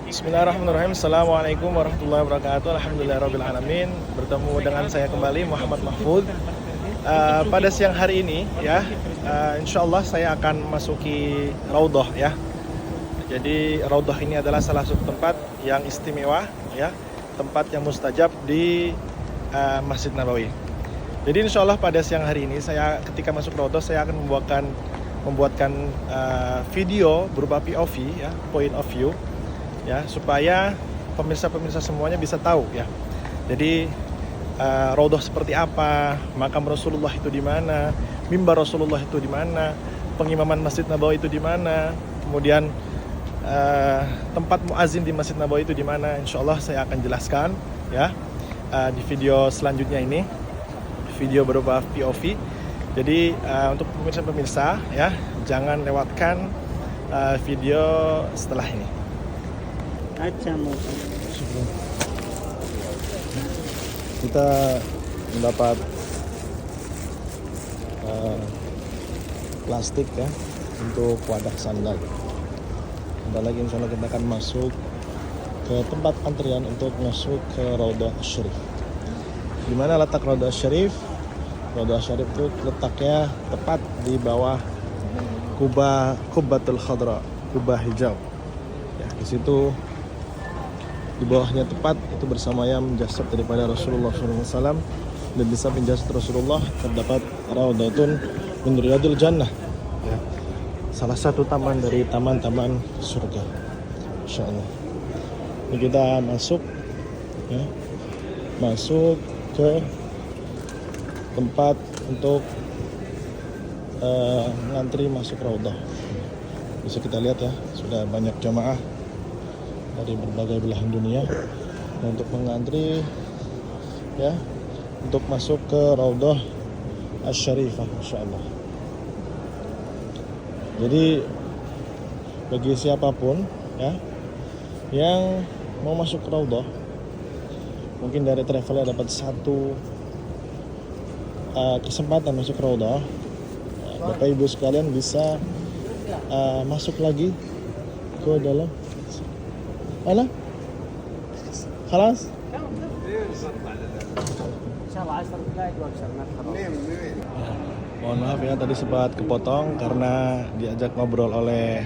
Bismillahirrahmanirrahim. Assalamualaikum warahmatullahi wabarakatuh. Alhamdulillahirrabbilalamin. Bertemu dengan saya kembali Muhammad Mahfud. Pada siang hari ini ya, insya Allah saya akan masuki Raudhah ya. Jadi Raudhah ini adalah salah satu tempat yang istimewa ya, tempat yang mustajab di Masjid Nabawi. Jadi insya Allah pada siang hari ini saya ketika masuk Raudhah saya akan membuatkan video berupa POV ya, point of view ya, supaya pemirsa-pemirsa semuanya bisa tahu ya. Jadi Raudhah seperti apa, makam Rasulullah itu di mana, mimbar Rasulullah itu di mana, pengimaman Masjid Nabawi itu di mana, kemudian tempat muazin di Masjid Nabawi itu di mana. Insya Allah saya akan jelaskan ya di video selanjutnya ini, video berupa POV. Jadi untuk pemirsa-pemirsa ya, jangan lewatkan video setelah ini. Kita mendapat plastik ya untuk wadah sandal. Sebentar lagi insya Allah kita akan masuk ke tempat antrian untuk masuk ke Raudhah Syarif. Di mana letak Raudhah Syarif? Raudhah Syarif itu letaknya tepat di bawah Qubbatul Khadra, kubah hijau. Ya, di situ di bawahnya tepat itu bersamayam jasad daripada Rasulullah SAW, dan di samping jasad Rasulullah terdapat Raudhatun min Riyadil Jannah ya, salah satu taman dari taman-taman surga. Insya Allah ini kita masuk ya, masuk ke tempat untuk ngantri masuk Raudhah. Bisa kita lihat ya, sudah banyak jamaah dari berbagai belahan dunia untuk mengantri ya, untuk masuk ke Raudhah Asy-Syarifah insyaallah. Jadi bagi siapapun ya yang mau masuk ke Raudhah, mungkin dari travelnya dapat satu kesempatan masuk Raudhah, Bapak Ibu sekalian bisa masuk lagi ke dalam. Mana? Khalas? Mohon maaf ya, tadi sempat kepotong karena diajak ngobrol oleh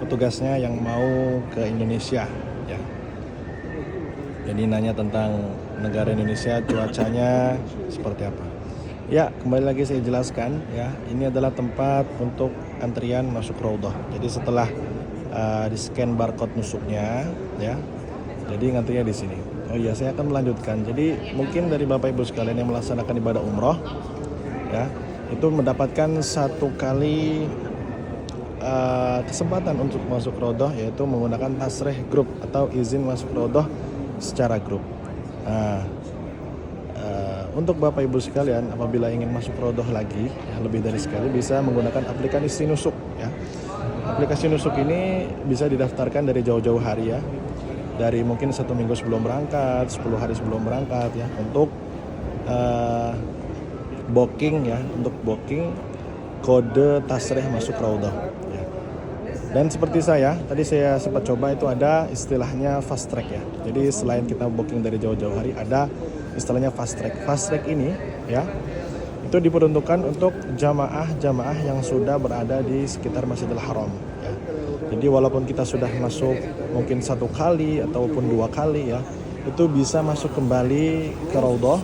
petugasnya yang mau ke Indonesia ya. Jadi nanya tentang negara Indonesia, cuacanya seperti apa. Ya, kembali lagi saya jelaskan ya, ini adalah tempat untuk antrian masuk Raudhah. Jadi setelah di-scan barcode nusuknya ya, jadi ngantrinya di sini. Oh iya, saya akan melanjutkan. Jadi mungkin dari Bapak Ibu sekalian yang melaksanakan ibadah umroh ya, itu mendapatkan satu kali kesempatan untuk masuk Raudhah, yaitu menggunakan tasrih grup atau izin masuk Raudhah secara grup. Nah, untuk Bapak Ibu sekalian apabila ingin masuk Raudhah lagi ya, lebih dari sekali, bisa menggunakan aplikasi Nusuk ya. Aplikasi Nusuk ini bisa didaftarkan dari jauh-jauh hari ya, dari mungkin 1 minggu sebelum berangkat, 10 hari sebelum berangkat ya, untuk booking ya, untuk booking kode tasrih masuk Raudhah ya. Dan seperti tadi saya sempat coba, itu ada istilahnya fast track ya. Jadi selain kita booking dari jauh-jauh hari, ada istilahnya fast track. Fast track ini ya, itu diperuntukkan untuk jamaah-jamaah yang sudah berada di sekitar Masjidil Haram ya. Jadi walaupun kita sudah masuk mungkin 1 kali ataupun 2 kali ya, itu bisa masuk kembali ke Raudhah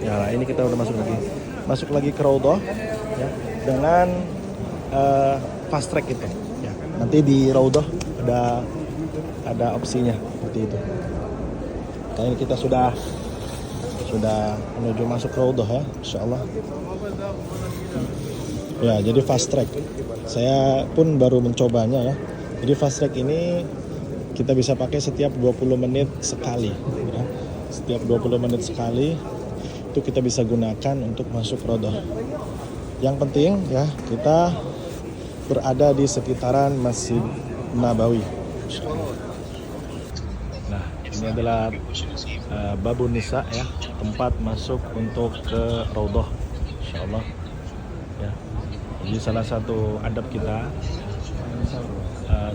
ya. Nah, ini kita udah masuk lagi ke Raudhah ya, dengan fast track itu ya. Nanti di Raudhah ada opsinya seperti itu. Nah, ini kita sudah menuju masuk Raudhah ya, insyaallah. Ya, jadi fast track. Saya pun baru mencobanya ya. Jadi fast track ini kita bisa pakai setiap 20 menit sekali ya. Setiap 20 menit sekali itu kita bisa gunakan untuk masuk Raudhah. Yang penting ya, kita berada di sekitaran Masjid Nabawi. Nah, ini adalah Babun Nisa ya, tempat masuk untuk ke Raudhah insyaallah ya. Jadi salah satu adab kita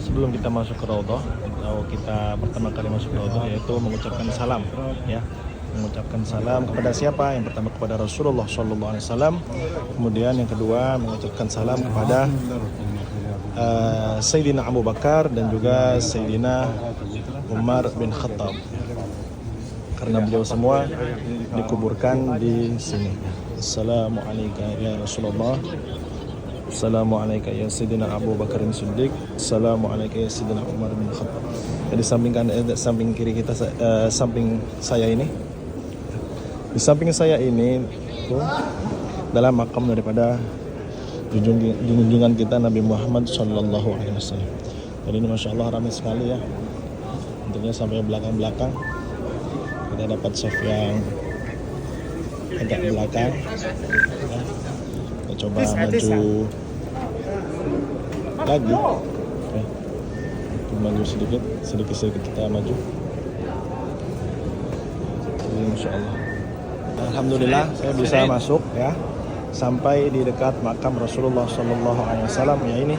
sebelum kita masuk ke Raudhah atau kita pertama kali masuk ke Raudhah, yaitu mengucapkan salam, ya. Mengucapkan salam kepada siapa? Yang pertama kepada Rasulullah SAW. Kemudian yang kedua mengucapkan salam kepada Sayyidina Abu Bakar dan juga Sayyidina Umar bin Khattab, karena beliau semua dikuburkan di sini. Assalamualaikum ya Rasulullah. Assalamualaikum ya Sayyidina Abu Bakar bin Siddiq. Assalamualaikum ya Sayyidina Umar bin Khattab. Jadi samping kiri kita, samping saya ini. Di samping saya ini itu adalah makam daripada junjungan kita Nabi Muhammad Sallallahu Alaihi Wasallam. Jadi ini Masya Allah ramai sekali ya. Tentunya sampai belakang-belakang kita dapat soft yang agak belakang. Ya. Kita coba maju lagi. Oke. Kita maju sedikit kita maju. Jadi Masya Allah. Alhamdulillah saya bisa masuk ya sampai di dekat makam Rasulullah Sallallahu Alaihi Wasallam ya ini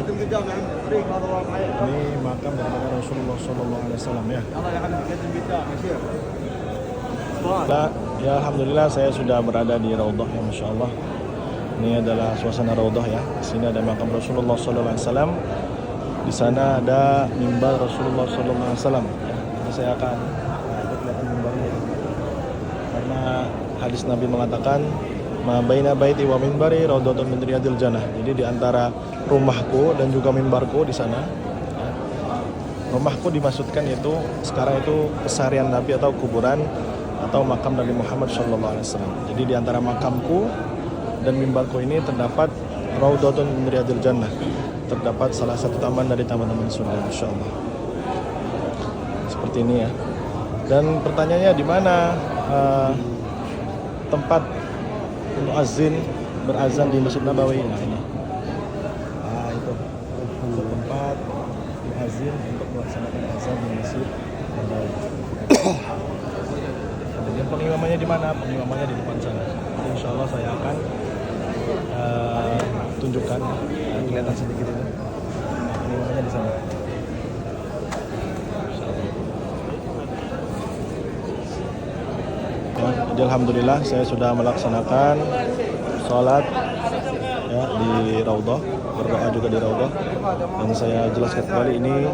makam daripada Rasulullah Sallallahu Alaihi Wasallam ya. Ya Alhamdulillah saya sudah berada di Raudhah ya Masya Allah. Ini adalah suasana Raudhah ya. Di sini ada makam Rasulullah Sallallahu Alaihi Wasallam. Di sana ada mimbar Rasulullah Sallallahu Alaihi Wasallam. Ya. Jadi saya akan kelihatan mimbarnya karena hadis Nabi mengatakan ma baina baiti wa minbari raudhatun min riyadil jannah. Jadi di antara rumahku dan juga mimbarku di sana. Ya. Rumahku dimaksudkan yaitu sekarang itu keseharian Nabi atau kuburan atau makam Nabi Muhammad sallallahu alaihi wasallam. Jadi di antara makamku dan mimbarku ini terdapat raudhatun min riyadil jannah. Terdapat salah satu taman dari taman-taman surga insyaallah. Seperti ini ya. Dan pertanyaannya di mana tempat muazzin berazan di Masjid Nabawi. Nah ini. Itu tempat muazzin untuk melaksanakan azan di Masjid Nabawi. Dan pengimamannya di mana? Pengimamannya di depan sana. Jadi insya Allah saya akan tunjukkan kelihatan sedikit ini. Pengimamannya di sana. Jadi alhamdulillah saya sudah melaksanakan sholat ya di Raudhah, berdoa juga di Raudhah, dan saya jelaskan kembali ini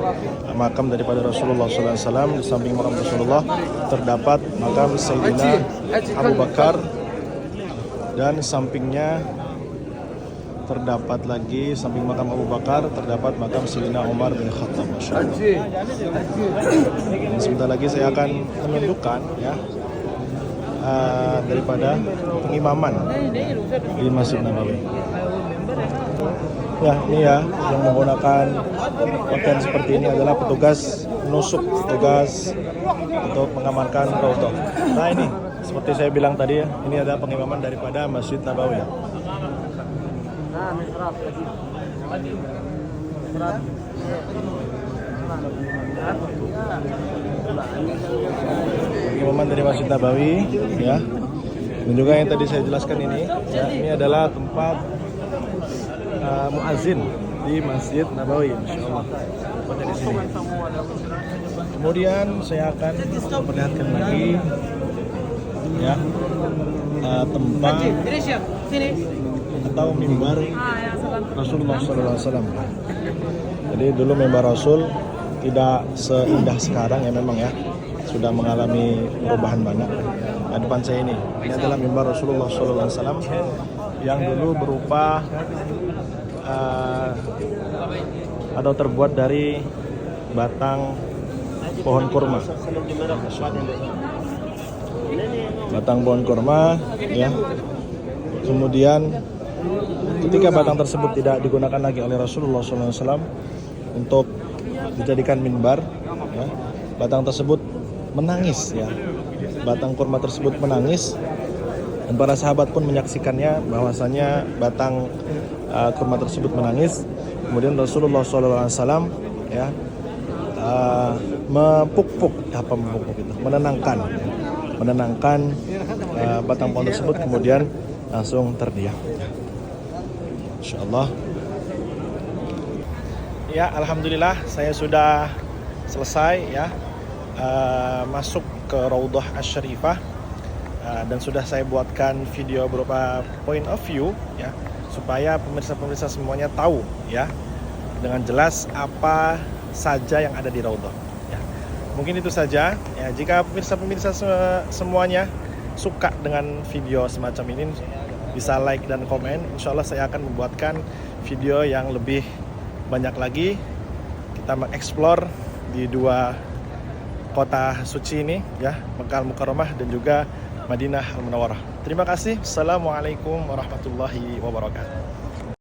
makam daripada Rasulullah SAW. Di samping makam Rasulullah terdapat makam Sayyidina Abu Bakar dan sampingnya terdapat lagi samping makam Abu Bakar terdapat makam Sayyidina Umar bin Khattab. Dan sebentar lagi saya akan menunjukkan ya daripada pengimaman di Masjid Nabawi. Ya, ini ya yang menggunakan pakaian seperti ini adalah petugas nusuk, petugas untuk mengamankan Raudhah. Nah ini seperti saya bilang tadi ya, ini adalah pengimaman daripada Masjid Nabawi. Pengimaman dari Masjid Nabawi ya. Dan juga yang tadi saya jelaskan ini ya, ini adalah tempat muazzin di Masjid Nabawi insyaallah. Tempatnya di sini. Kemudian saya akan memperlihatkan lagi ya tempat atau mimbar Rasulullah SAW. Jadi dulu mimbar Rasul tidak seindah sekarang ya memang ya, sudah mengalami perubahan banyak. Nah, depan saya ini adalah mimbar Rasulullah SAW yang dulu berupa atau terbuat dari batang pohon kurma. Batang pohon kurma ya. Kemudian ketika batang tersebut tidak digunakan lagi oleh Rasulullah SAW untuk dijadikan mimbar ya, batang tersebut menangis ya. Batang kurma tersebut menangis dan para sahabat pun menyaksikannya bahwasanya batang kurma tersebut menangis. Kemudian Rasulullah SAW ya mempuk-puk itu, menenangkan batang pohon tersebut, kemudian langsung terdiam. Insyaallah. ya alhamdulillah saya sudah selesai ya masuk ke Raudhah Asy-Syarifah dan sudah saya buatkan video berupa point of view ya supaya pemirsa-pemirsa semuanya tahu ya dengan jelas apa saja yang ada di Raudhah. Ya. Mungkin itu saja. Ya, jika pemirsa-pemirsa semuanya suka dengan video semacam ini, bisa like dan komen. Insya Allah saya akan membuatkan video yang lebih banyak lagi. Kita mengeksplor di dua kota suci ini, ya, Mekkah Al-Mukarramah dan juga Madinah Al-Munawwarah. Terima kasih. Assalamualaikum warahmatullahi wabarakatuh.